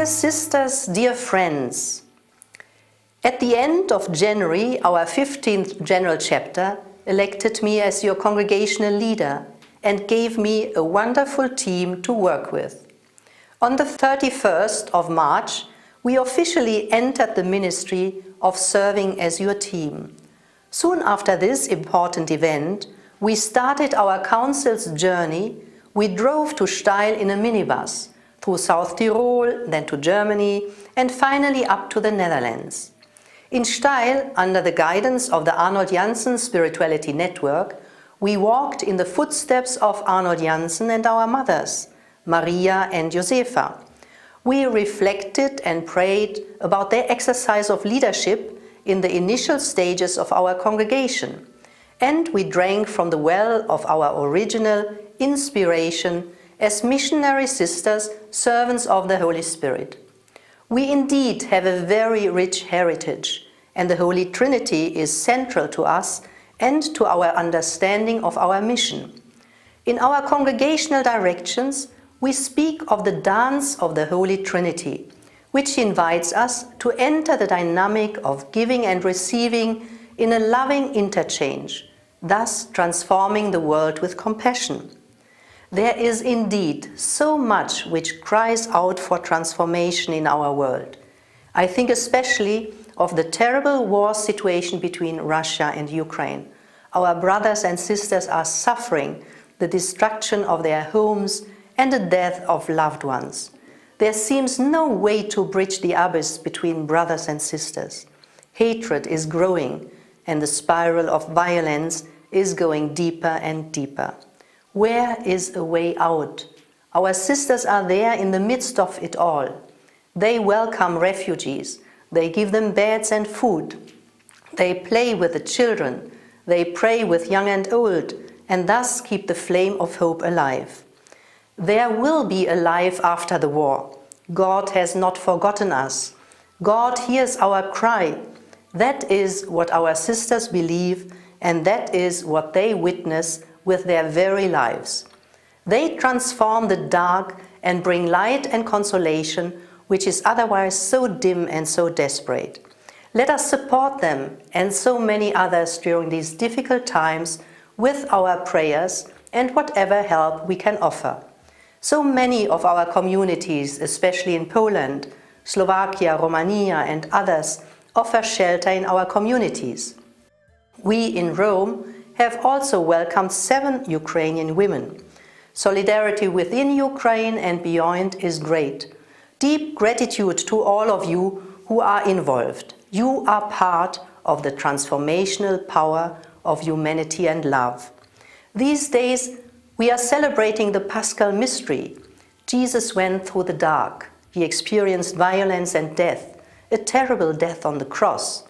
Dear sisters, dear friends, at the end of January, our 15th General Chapter elected me as your congregational leader and gave me a wonderful team to work with. On the 31st of March, we officially entered the ministry of serving as your team. Soon after this important event, we started our council's journey. We drove to Steil in a minibus, through South Tyrol, then to Germany, and finally up to the Netherlands. In Steil, under the guidance of the Arnold Janssen Spirituality Network, we walked in the footsteps of Arnold Janssen and our mothers, Maria and Josefa. We reflected and prayed about their exercise of leadership in the initial stages of our congregation, and we drank from the well of our original inspiration as missionary sisters, servants of the Holy Spirit. We indeed have a very rich heritage, and the Holy Trinity is central to us and to our understanding of our mission. In our congregational directions, we speak of the dance of the Holy Trinity, which invites us to enter the dynamic of giving and receiving in a loving interchange, thus transforming the world with compassion. There is indeed so much which cries out for transformation in our world. I think especially of the terrible war situation between Russia and Ukraine. Our brothers and sisters are suffering the destruction of their homes and the death of loved ones. There seems no way to bridge the abyss between brothers and sisters. Hatred is growing, and the spiral of violence is going deeper and deeper. Where is a way out? Our sisters are there in the midst of it all. They welcome refugees. They give them beds and food. They play with the children. They pray with young and old, and thus keep the flame of hope alive. There will be a life after the war. God has not forgotten us. God hears our cry. That is what our sisters believe, and that is what they witness with their very lives. They transform the dark and bring light and consolation, which is otherwise so dim and so desperate. Let us support them and so many others during these difficult times with our prayers and whatever help we can offer. So many of our communities, especially in Poland, Slovakia, Romania, and others, offer shelter in our communities. We in Rome have also welcomed 7 Ukrainian women. Solidarity within Ukraine and beyond is great. Deep gratitude to all of you who are involved. You are part of the transformational power of humanity and love. These days, we are celebrating the Paschal Mystery. Jesus went through the dark. He experienced violence and death, a terrible death on the cross.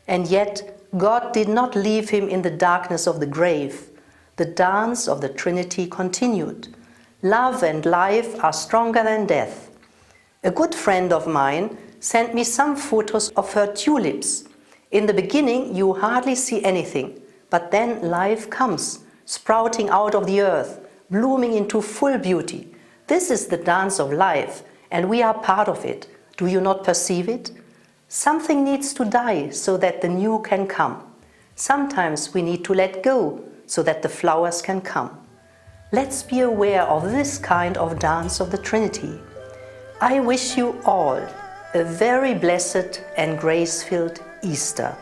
And yet, God did not leave him in the darkness of the grave. The dance of the Trinity continued. Love and life are stronger than death. A good friend of mine sent me some photos of her tulips. In the beginning, you hardly see anything, but then life comes, sprouting out of the earth, blooming into full beauty. This is the dance of life, and we are part of it. Do you not perceive it? Something needs to die so that the new can come. Sometimes we need to let go so that the flowers can come. Let's be aware of this kind of dance of the Trinity. I wish you all a very blessed and grace-filled Easter.